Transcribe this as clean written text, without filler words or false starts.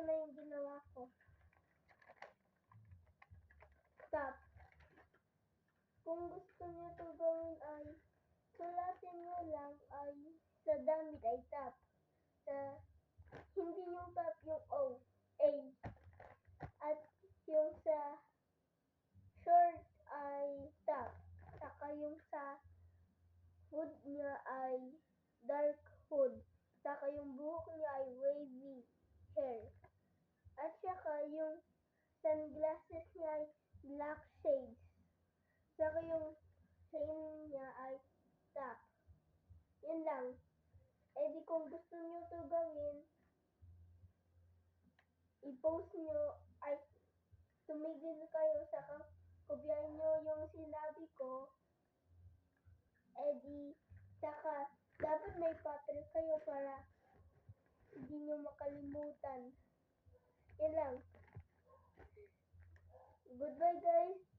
na yung ginawa ko. Stop. Kung gusto niyo to gawin ay sulatin niyo lang ay sa damit ay tap. Sa hindi yung tap yung O, A. At yung sa short ay tap. Saka yung sa hood niya ay dark hood. Saka yung buhok niya ay wavy hair. At saka yung sunglasses niya ay black shades. Saka yung chain niya ay tap. Yun lang. Eh di kung gusto niyo to gawin, i-post niyo ay tumigil kayo saka kopyahin niyo yung sinabi ko. Eh di saka dapat may papel kayo para hindi niyo makalimutan. Yun lang. Goodbye guys.